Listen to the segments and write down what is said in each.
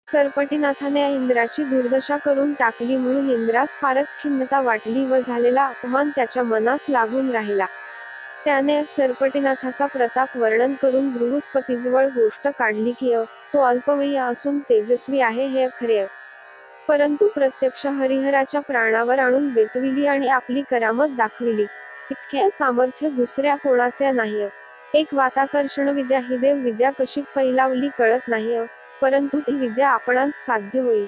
सरपटीनाथाने इंद्राची दुर्दशा करून टाकली म्हणून इंद्रास फारच खिन्नता वाटली व झालेला अपमान त्याच्या मनास लागून राहिला. त्याने सरपटीनाथाचा प्रताप वर्णन करून बृहस्पतीजवळ गोष्ट काढली की तो अल्पवयी असून तेजस्वी आहे हे खरे, परंतु प्रत्यक्ष हरिहराच्या प्राणावर आणून बेतविली आणि आपली करामत दाखविली. इतके सामर्थ्य दुसऱ्या कोणाचे नाही. एक वाताकर्षण विद्या ही देव विद्या कशी फैलावली कळत नाही, परंतु ती विद्या आपणास साध्य होईल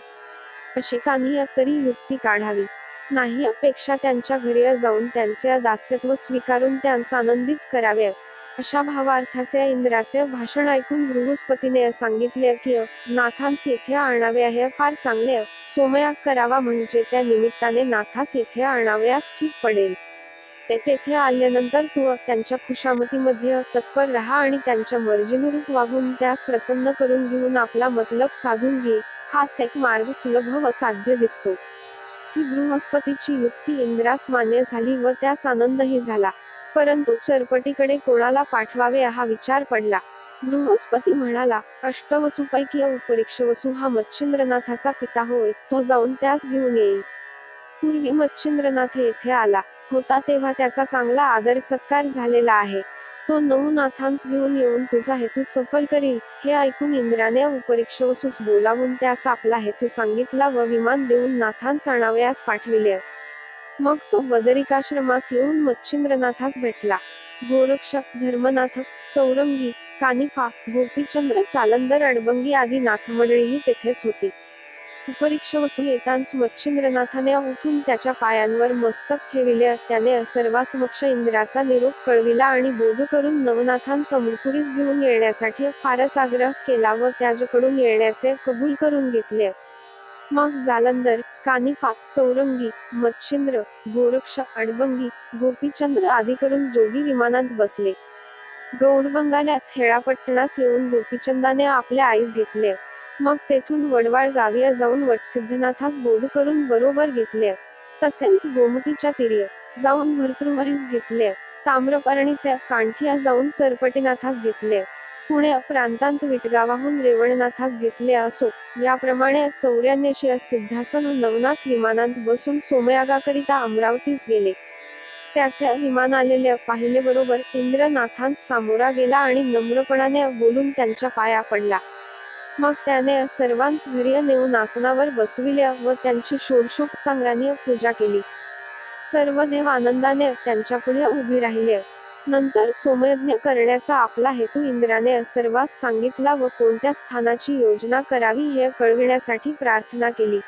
अशी काहीही तरी युक्ती काढावी. नाही अपेक्षा त्यांच्या घरी जाऊन त्यांचे दास्यत्व स्वीकारून त्यांस आनंदित करावे. अशा भावार्थाचे इंद्राचे भाषण ऐकून बृहस्पतीने सांगितले की नाथांस येथे आणावे हे फार चांगले. सोमयाग करावा म्हणजे त्या निमित्ताने नाथास येथे आणावयास ठीक पडेल. ते तेथे आल्यानंतर तू त्यांच्या खुशामतीमध्ये तत्पर राहा आणि त्यांच्या मर्जीनुरूप वागून त्यास प्रसन्न करून घेऊन आपला मतलब साधून घे. हाच एक मार्ग सुलभ व साध्य दिसतो. ही बृहस्पतीची युक्ती इंद्रास मान्य झाली व त्यास आनंदही झाला. परंतु सरपटीकडे कोणाला पाठवावे हा विचार पडला. बृहस्पती म्हणाला, अष्टवसूपैकी उपरीक्षवसू हा मच्छिंद्रनाथाचा पिता होय, तो जाऊन त्यास घेऊन येईल. पूर्वी मच्छिंद्रनाथ येथे आला होता तेव्हा त्याचा चांगला आदर सत्कार झालेला आहे. तो नवनाथांस घेऊन येऊन तुझा हेतू सफल करील. हे ऐकून इंद्राने उपरीक्षवसूस बोलावून त्यास आपला हेतू सांगितला व विमान देऊन नाथांस आणावयास पाठविले. मग तो बदरिकाश्रमास येऊन मच्छिंद्रनाथास भेटला. गोरक्ष, धर्मनाथ, चौरंगी, कानिफा, गोपीचंद्र, चालंदर, अडबंगी आदी नाथमंडळीही तेथेच होती. उपरीक्षवसू येतांच मच्छिंद्रनाथाने उठून त्याच्या पायांवर मस्तक ठेविले. त्याने सर्वासमक्ष इंद्राचा निरोप कळविला आणि बोध करून नवनाथांस अमरपुरीस घेऊन येण्यासाठी फारच आग्रह केला व त्याच्याकडून येण्याचे कबूल करून घेतले. मग जालंधर, कानिफा, चौरंगी, मच्छिंद्र, गोरक्ष, अडबंगी, गोपीचंद्र आदी करून जोगी विमानात बसले. गौडबंगाल्यास हेळापट्टणास येऊन गोपीचंदाने आपल्या आईस घेतले. मग तेथून वडवाळ गावी जाऊन वटसिद्धनाथास बोध करून बरोबर घेतले. तसेच गोमतीच्या तीरी जाऊन भरतृहरीस घेतले. ताम्रपर्णीचे कांठिया जाऊन सरपटीनाथास घेतले. पुणे प्रांतांत विटगावाहून रेवणनाथास घेतले असो. याप्रमाणे 84 सिद्धासन नवनाथ विमानात बसून सोमयागाकरिता अमरावतीस गेले. त्याचे विमान आलेले पाहिले बरोबर इंद्रनाथांस सामोरा गेला आणि नम्रपणाने बोलून त्यांच्या पाया पडला. मग त्याने सर्वांस घरी नेऊन आसनावर बसविले व त्यांची षोडशोपचाराने पूजा केली. सर्व देव आनंदाने त्यांच्यापुढे उभे राहिले. नंतर सोमयज्ञ करण्याचा आपला हेतू इंद्राने सर्वांस सांगितला व कोणत्या स्थानाची योजना करावी हे कळविण्यासाठी प्रार्थना केली.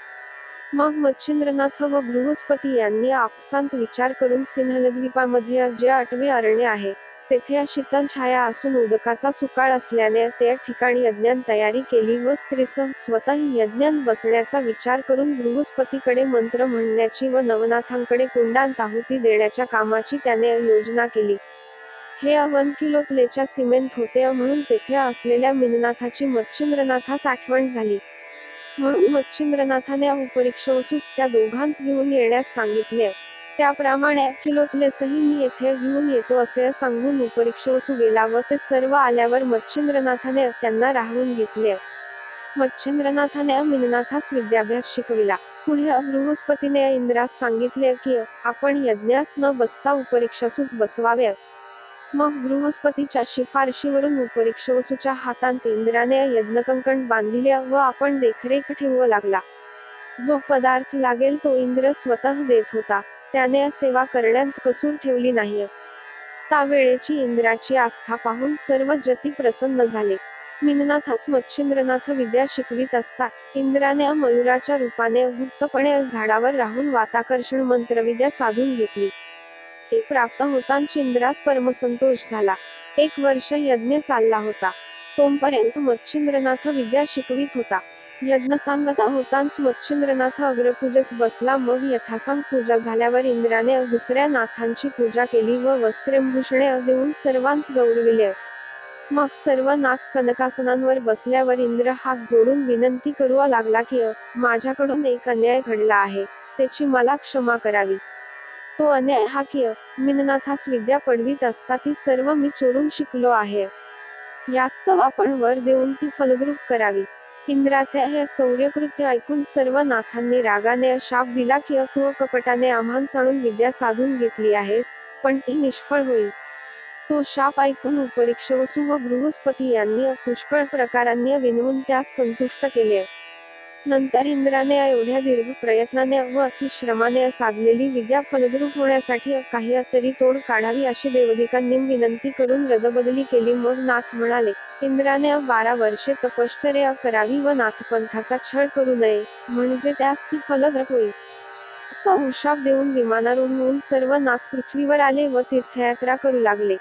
मग मच्छिंद्रनाथ व बृहस्पती यांनी आपसांत विचार करून सिंहलद्वीपामध्ये जे 8वे अरण्य आहे तेथे शीतल छाया असून उदकाचा सुकाळ असल्याने त्या ठिकाणी यज्ञान तयारी केली व स्त्रीसह स्वतः यज्ञान बसण्याचा विचार करून बृहस्पतीकडे मंत्र म्हणण्याची व नवनाथांकडे कुंडांत आहुती देण्याच्या कामाची त्याने योजना केली. हे 1 किलोतलेच्या सीमेंत होते म्हणून तेथे असलेल्या मीननाथाची मच्छिंद्रनाथास आठवण झाली. म्हणून मच्छिंद्रनाथाने उपरीक्षवसूस त्या दोघांस घेऊन येण्यास सांगितले. त्याप्रमाणे किलोतलेसही मी येथे घेऊन येतो असे सांगून उपरीक्षवसू गेला व ते सर्व आल्यावर मच्छिंद्रनाथाने त्यांना राहवून घेतले. मच्छिंद्रनाथाने मीननाथास विद्याभ्यास शिकविला. पुढे बृहस्पतीने इंद्रास सांगितले की आपण यज्ञास न बसता उपरीक्षवसूस बसवावे. मग बृहस्पतीच्या शिफारशीवरून उपरीक्षवसूच्या हातात इंद्राने यज्ञकंकण बांधिले व आपण देखरेख ठेवू लागला. जो पदार्थ लागेल तो इंद्र स्वतः देत होता. त्याने सेवा करण्यात कसूर ठेवली नाही. त्यावेळेची इंद्राची आस्था पाहून सर्व जती प्रसन्न झाले. मीननाथास मच्छिंद्रनाथ विद्या शिकवित असतात इंद्राने मयुराच्या रूपाने गुप्तपणे झाडावर राहून वाताकर्षण मंत्रविद्या साधून घेतली. ते प्राप्त होताच इंद्रास परमसंतोष झाला. 1 वर्ष यज्ञ चालला होता. तोपर्यंत मच्छिंद्रनाथ विद्या शिकवित होता. यज्ञ सांगता होताच मच्छिंद्रनाथ अग्रपूजेस बसला. मग यथासांग पूजा झाल्यावर इंद्राने दुसऱ्या नाथांची पूजा केली व वस्त्रेभूषणे देऊन सर्वांस गौरविले. मग सर्व नाथ कनकासनांवर बसल्यावर इंद्र हात जोडून विनंती करू लागला की माझ्याकडून एक अन्याय घडला आहे, त्याची मला क्षमा करावी. तो अन्याय हा की मीननाथास विद्या पडवीत असता ती सर्व मी चोरून शिकलो आहे. यास्तव आपण वर देऊन ती फलद्रूप करावी. इंद्राचे हे चौर्यकृत्य ऐकून सर्व नाथांनी रागाने शाप दिला की तू कपटाने आम्हांकडून विद्या साधून घेतली आहेस, पण ती निष्फळ होईल. तो शाप ऐकून उपरीक्ष वसु व बृहस्पती यांनी पुष्कळ प्रकारांनी विनवून त्यास संतुष्ट केले. नंतर इंद्राने एवढ्या दीर्घ प्रयत्नाने व अतिश्रमाने साधलेली विद्या फलद्रूप होण्यासाठी काही तरी तोड काढावी अशी देवदिकांनी विनंती करून रदबदली केली. मग नाथ म्हणाले, इंद्राने 12 वर्षे तपश्चर्या करावी व नाथपंथाचा छळ करू नये, म्हणजे त्यास ती फलद्रूप होईल. असा उशाप देऊन विमानारूढ होऊन सर्व नाथ पृथ्वीवर आले व तीर्थयात्रा करू लागले.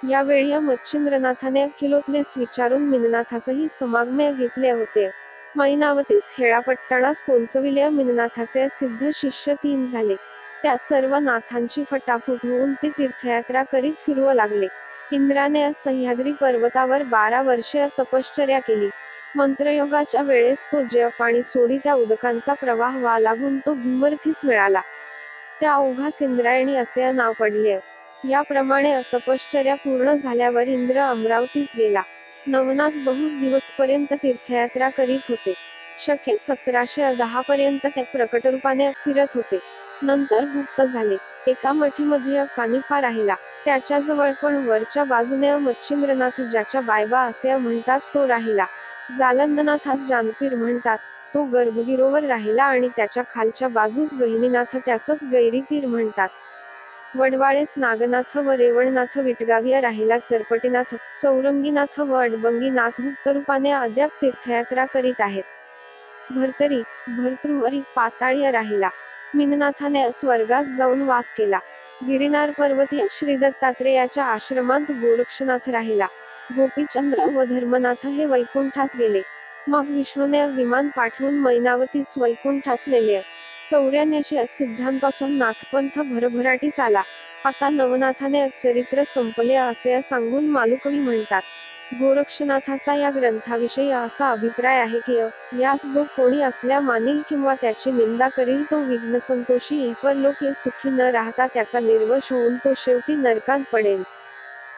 यावेळी मच्छिंद्रनाथाने अखिलोतलेस विचारून मीननाथासही समागमे घेतले होते. मैनावतीस हेळापट्टणास पोचविले. मीननाथाचे सिद्ध शिष्य 3 झाले. त्या सर्व नाथांची फटाफूट होऊन ते तीर्थयात्रा करीत फिरू लागले. इंद्राने सह्याद्री पर्वतावर 12 वर्षे तपश्चर्या केली. मंत्रयोगाच्या वेळेस तो जप आणि सोडी त्या उदकांचा प्रवाह व्हा लागून तो भूमर्थीस मिळाला. त्या ओघास इंद्रायणी असे नाव पडले. याप्रमाणे तपश्चर्या पूर्ण झाल्यावर इंद्र अमरावतीस गेला. नवनाथ बहुत दिवसपर्यंत तीर्थयात्रा करीत होते. शके 1710 पर्यंत ते प्रकटरूपाने फिरत होते. नंतर गुप्त झाले. एका मठीमध्ये कानिफा राहिला. त्याच्याजवळ पण वरच्या बाजूने मच्छिंद्रनाथ ज्याच्या बायबा असे म्हणतात तो राहिला. जालंदनाथास जानपीर म्हणतात, तो गर्भगिरोवर राहिला आणि त्याच्या खालच्या बाजूस गहिनीनाथ त्यासच गैरीपीर म्हणतात. वडवाळेस नागनाथ व रेवणनाथ विटगाविया राहिला. चरपटीनाथ, चौरंगीनाथ व अडबंगीनाथ गुप्तरूपाने अद्याप तीर्थयात्रा करीत आहेत. भर्तरी, भर्तृहरी पाताळीय राहिला. मीननाथाने स्वर्गास जाऊन वास केला. गिरिनार पर्वतीय श्री दत्तात्रेयाच्या आश्रमात गोरक्षनाथ राहिला. गोपीचंद्र व धर्मनाथ हे वैकुंठास गेले. मग विष्णूने विमान पाठवून मैनावतीस वैकुंठास नेले. 84 सिद्धांपासून नाथपंथ भरभराटीस आला. आता नवनाथाने चरित्र संपले असे सांगून मालुकवी म्हणतात. गोरक्षनाथाचा या ग्रंथाविषयी असा अभिप्राय आहे की यास जो कोणी असल्या मानील किंवा त्याची निंदा करील तो विघ्नसंतोषी इहपरलोकी सुखी न राहता त्याचा निर्वश होऊन तो शेवटी नरकात पडेल.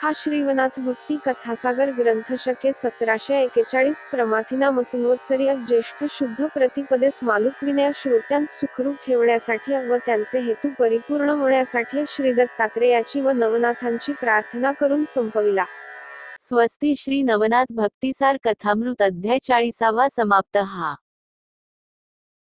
हा श्रीवनाथ भक्ती कथासागर ग्रंथ शके 1741 प्रमाथिनाम संवत्सरीय ज्येष्ठ शुद्ध प्रतिपदेस मालुकवीने श्रोत्यांस सुखरूप ठेवण्यासाठी व त्यांचे हेतू परिपूर्ण होण्यासाठी श्री दत्तात्रेयाची व नवनाथांची प्रार्थना करून संपविला. स्वस्ती. श्री नवनाथ भक्तिसार कथामृत अध्याय 40 समाप्त. हा